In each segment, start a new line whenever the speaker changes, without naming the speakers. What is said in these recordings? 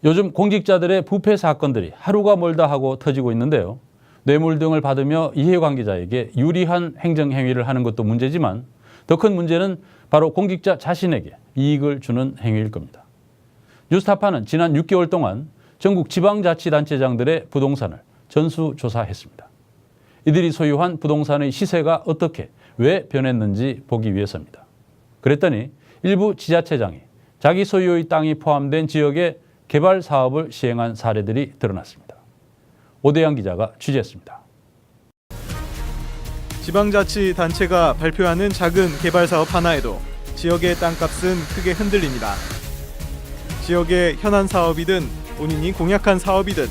요즘 공직자들의 부패 사건들이 하루가 멀다 하고 터지고 있는데요. 뇌물 등을 받으며 이해관계자에게 유리한 행정행위를 하는 것도 문제지만 더 큰 문제는 바로 공직자 자신에게 이익을 주는 행위일 겁니다. 뉴스타파는 지난 6개월 동안 전국 지방자치단체장들의 부동산을 전수조사했습니다. 이들이 소유한 부동산의 시세가 어떻게, 왜 변했는지 보기 위해서입니다. 그랬더니 일부 지자체장이 자기 소유의 땅이 포함된 지역에 개발 사업을 시행한 사례들이 드러났습니다. 오대양 기자가 취재했습니다.
지방자치단체가 발표하는 작은 개발사업 하나에도 지역의 땅값은 크게 흔들립니다. 지역의 현안 사업이든 본인이 공약한 사업이든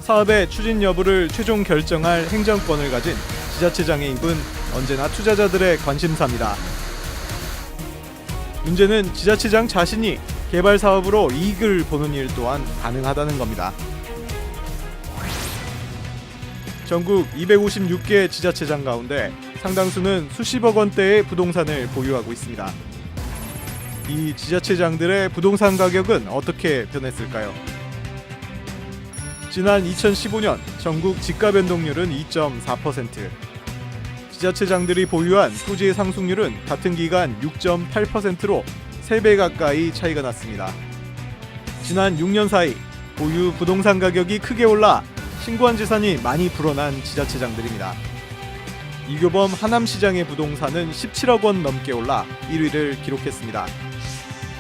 사업의 추진 여부를 최종 결정할 행정권을 가진 지자체장의 입은 언제나 투자자들의 관심사입니다. 문제는 지자체장 자신이 개발 사업으로 이익을 보는 일 또한 가능하다는 겁니다. 전국 256개 지자체장 가운데 상당수는 수십억 원대의 부동산을 보유하고 있습니다. 이 지자체장들의 부동산 가격은 어떻게 변했을까요? 지난 2015년 전국 집가 변동률은 2.4%, 지자체장들이 보유한 토지의 상승률은 같은 기간 6.8%로 3배 가까이 차이가 났습니다. 지난 6년 사이 보유 부동산 가격이 크게 올라 신고한 재산이 많이 불어난 지자체장들입니다. 이교범 하남시장의 부동산은 17억 원 넘게 올라 1위를 기록했습니다.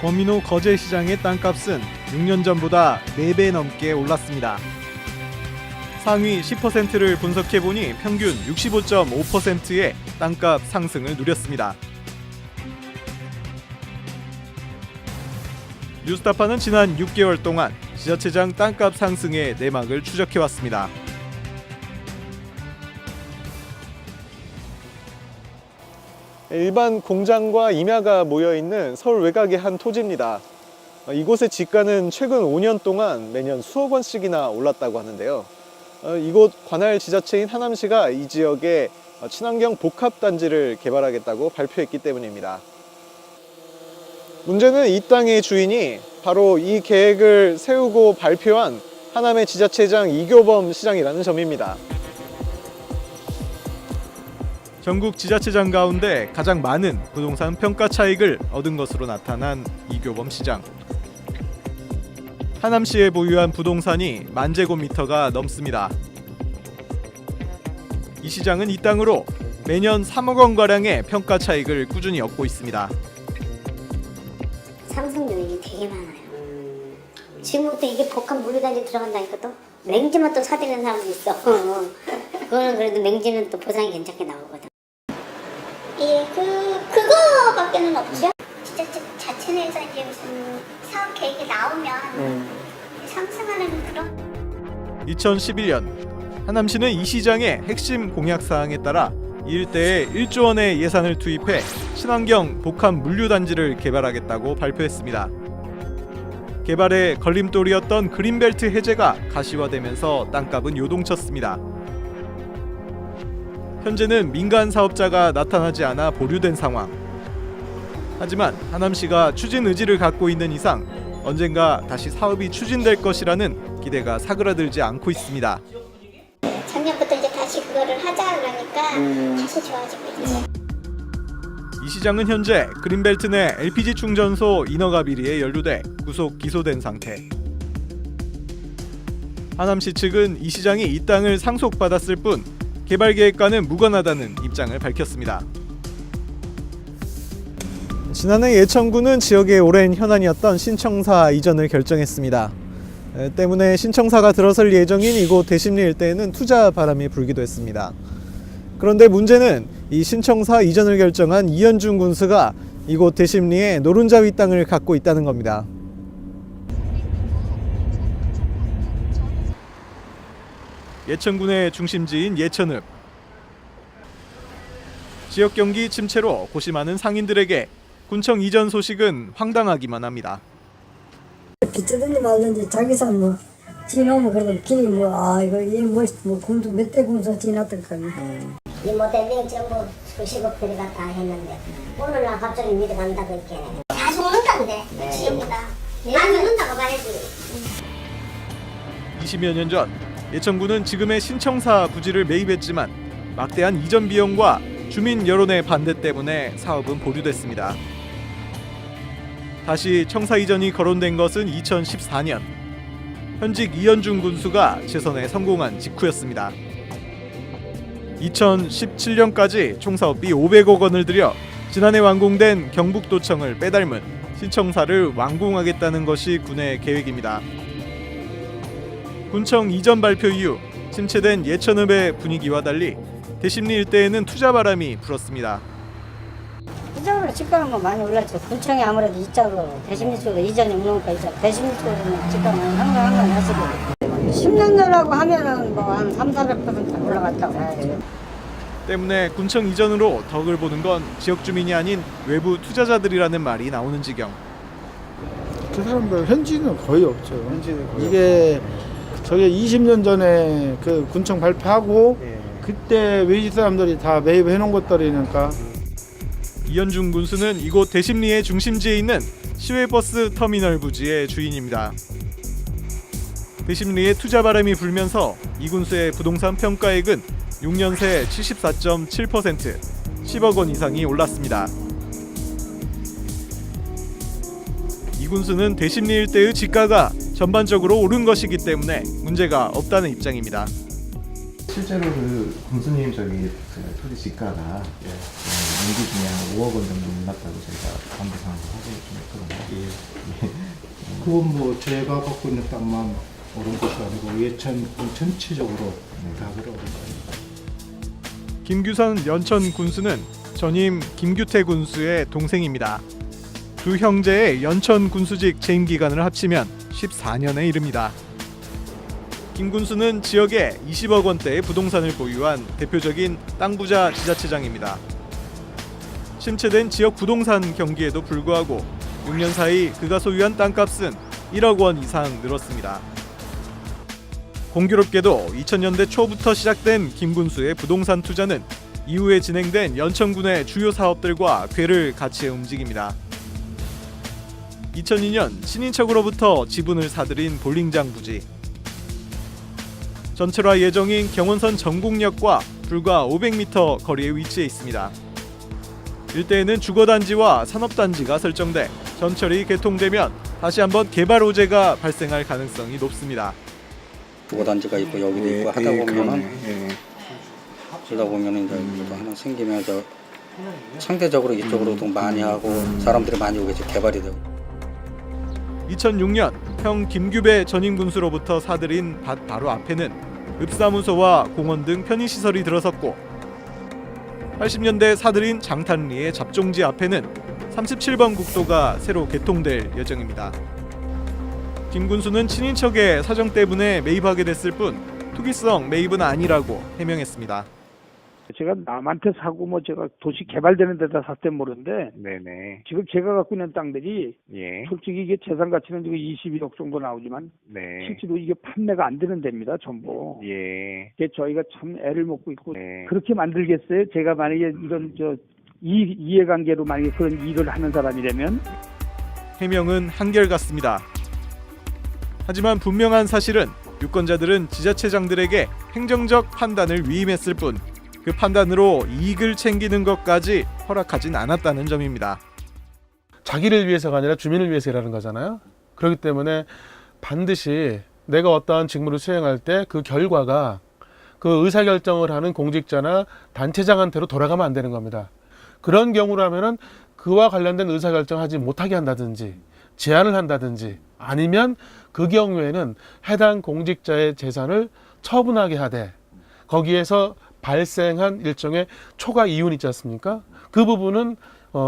권민호 거제시장의 땅값은 6년 전보다 4배 넘게 올랐습니다. 상위 10%를 분석해보니 평균 65.5%의 땅값 상승을 누렸습니다. 뉴스타파는 지난 6개월 동안 지자체장 땅값 상승의 내막을 추적해왔습니다. 일반 공장과 임야가 모여있는 서울 외곽의 한 토지입니다. 이곳의 지가는 최근 5년 동안 매년 수억 원씩이나 올랐다고 하는데요. 이곳 관할 지자체인 하남시가 이 지역에 친환경 복합단지를 개발하겠다고 발표했기 때문입니다. 문제는 이 땅의 주인이 바로 이 계획을 세우고 발표한 하남의 지자체장 이교범 시장이라는 점입니다. 전국 지자체장 가운데 가장 많은 부동산 평가 차익을 얻은 것으로 나타난 이교범 시장. 하남시에 보유한 부동산이 10,000제곱미터가 넘습니다. 이 시장은 이 땅으로 매년 3억 원가량의 평가 차익을 꾸준히 얻고 있습니다.
상승 요인이 되게 많아요. 지금부터 이게 복합 물류단지 들어간다니까 또 맹지만 또 사들이는 사람도 있어. 그거는 그래도 맹지는 또 보상이 괜찮게 나오거든.
예, 그거밖에는 없죠. 지자체 자체 내에서 이제 무슨 사업 계획이 나오면 상승하는 그런.
2011년 하남시는 이 시장의 핵심 공약사항에 따라 이 일대에 1조 원의 예산을 투입해 친환경 복합 물류단지를 개발하겠다고 발표했습니다. 개발의 걸림돌이었던 그린벨트 해제가 가시화되면서 땅값은 요동쳤습니다. 현재는 민간 사업자가 나타나지 않아 보류된 상황. 하지만 하남시가 추진 의지를 갖고 있는 이상 언젠가 다시 사업이 추진될 것이라는 기대가 사그라들지 않고 있습니다.
작년부터 이제 다시 그거를 하자 그러니까 다시 좋아지고 있죠.
이 시장은 현재 그린벨트 내 LPG 충전소 인허가 비리에 연루돼 구속 기소된 상태. 하남시 측은 이 시장이 이 땅을 상속받았을 뿐 개발 계획과는 무관하다는 입장을 밝혔습니다. 지난해 예천구는 지역의 오랜 현안이었던 신청사 이전을 결정했습니다. 때문에 신청사가 들어설 예정인 이곳 대심리 일대에는 투자 바람이 불기도 했습니다. 그런데 문제는 이 신청사 이전을 결정한 이현중 군수가 이곳 대심리에 노른자 위 땅을 갖고 있다는 겁니다. 예천군의 중심지인 예천읍. 지역 경기 침체로 고심하는 상인들에게 군청 이전 소식은 황당하기만 합니다.
비트든지 말든지 자기 산 뭐 지나오면 그래도 길이 이거 군수 몇 대 군수 지났던까요.
이 모델링 전부 수십억 들어갔다 했는데 오늘날 갑자기 내려간다고 이렇게.
다 죽는다는데 지금보다 다 죽는다고 봐야지.
20여 년 전 예천군은 지금의 신청사 부지를 매입했지만 막대한 이전 비용과 주민 여론의 반대 때문에 사업은 보류됐습니다. 다시 청사 이전이 거론된 것은 2014년. 현직 이현중 군수가 재선에 성공한 직후였습니다. 2017년까지 총 사업비 500억 원을 들여 지난해 완공된 경북도청을 빼닮은 신청사를 완공하겠다는 것이 군의 계획입니다. 군청 이전 발표 이후 침체된 예천읍의 분위기와 달리 대심리 일대에는 투자 바람이 불었습니다.
이쪽으로 집값은 뭐 많이 올랐죠. 군청이 아무래도 이쪽으로 대심리 쪽으로 이전이 없는 거니까 대심리 쪽으로는 집값은 항상 하시고 10년 전하고 하면은 뭐 한 300~400% 올라갔다고 해야죠.
때문에 군청 이전으로 덕을 보는 건 지역 주민이 아닌 외부 투자자들이라는 말이 나오는 지경.
그 사람들 현지는 거의 없죠. 이게 저게 20년 전에 그 군청 발표하고 그때 외지 사람들이 다 매입해 놓은 것들이니까.
이현중 군수는 이곳 대심리의 중심지에 있는 시외버스 터미널 부지의 주인입니다. 대심리에 투자 바람이 불면서 이 군수의 부동산 평가액은 6년 새 74.7%, 10억 원 이상이 올랐습니다. 이 군수는 대심리 일대의 지가가 전반적으로 오른 것이기 때문에 문제가 없다는 입장입니다.
실제로 그 군수님 저기 그 토지 지가가 연기 중에 한 5억 원 정도 올랐다고 저희가 감사하고 확인이 좀 했거든요.
그건 뭐 제가 갖고 있는 땅만 오른 것이 아니고 예천 전체적으로 다 그래 오른 거예요.
김규선 연천 군수는 전임 김규태 군수의 동생입니다. 두 형제의 연천 군수직 재임 기간을 합치면 14년에 이릅니다. 김 군수는 지역에 20억 원대의 부동산을 보유한 대표적인 땅 부자 지자체장입니다. 침체된 지역 부동산 경기에도 불구하고 6년 사이 그가 소유한 땅값은 1억 원 이상 늘었습니다. 공교롭게도 2000년대 초부터 시작된 김 군수의 부동산 투자는 이후에 진행된 연천군의 주요 사업들과 궤를 같이 움직입니다. 2002년 친인척으로부터 지분을 사들인 볼링장 부지. 전철화 예정인 경원선 전곡역과 불과 500m 거리에 위치해 있습니다. 일대에는 주거단지와 산업단지가 설정돼 전철이 개통되면 다시 한번 개발 호재가 발생할 가능성이 높습니다.
주거단지가 있고 여기도 있고 하다 보면은 그러다 보면은 이제 이거 하나 생기면 저 상대적으로 이쪽으로도 많이 하고 사람들이 많이 오겠죠. 개발이 되고.
2006년 형 김규배 전임 군수로부터 사들인 밭 바로 앞에는 읍사무소와 공원 등 편의시설이 들어섰고 80년대 사들인 장탄리의 잡종지 앞에는 37번 국도가 새로 개통될 예정입니다. 김 군수는 친인척의 사정 때문에 매입하게 됐을 뿐 투기성 매입은 아니라고 해명했습니다.
제가 남한테 사고 뭐 제가 도시 개발되는 데다 샀을 땐 모르는데
네네.
지금 제가 갖고 있는 땅들이
예.
솔직히 이게 재산 가치는 지금 22억 정도 나오지만
네.
실제로 이게 판매가 안 되는 데입니다 전부.
예.
이게 저희가 참 애를 먹고 있고
네.
그렇게 만들겠어요? 제가 만약에 이런 이해관계로 만약에 그런 일을 하는 사람이라면.
해명은 한결같습니다. 하지만 분명한 사실은 유권자들은 지자체장들에게 행정적 판단을 위임했을 뿐 그 판단으로 이익을 챙기는 것까지 허락하진 않았다는 점입니다.
자기를 위해서가 아니라 주민을 위해서 일하는 거잖아요. 그렇기 때문에 반드시 내가 어떠한 직무를 수행할 때 그 결과가 그 의사결정을 하는 공직자나 단체장한테로 돌아가면 안 되는 겁니다. 그런 경우라면은 그와 관련된 의사결정을 하지 못하게 한다든지 제한을 한다든지 아니면 그 경우에는 해당 공직자의 재산을 처분하게 하되 거기에서 발생한 일종의 초과 이윤 있지 않습니까? 그 부분은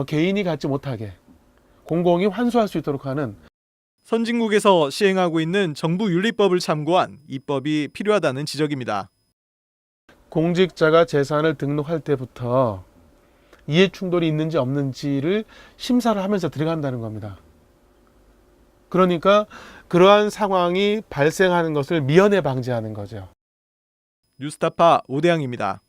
개인이 갖지 못하게 공공이 환수할 수 있도록 하는
선진국에서 시행하고 있는 정부 윤리법을 참고한 입법이 필요하다는 지적입니다.
공직자가 재산을 등록할 때부터 이해충돌이 있는지 없는지를 심사를 하면서 들어간다는 겁니다. 그러니까 그러한 상황이 발생하는 것을 미연에 방지하는 거죠.
뉴스타파 오대양입니다.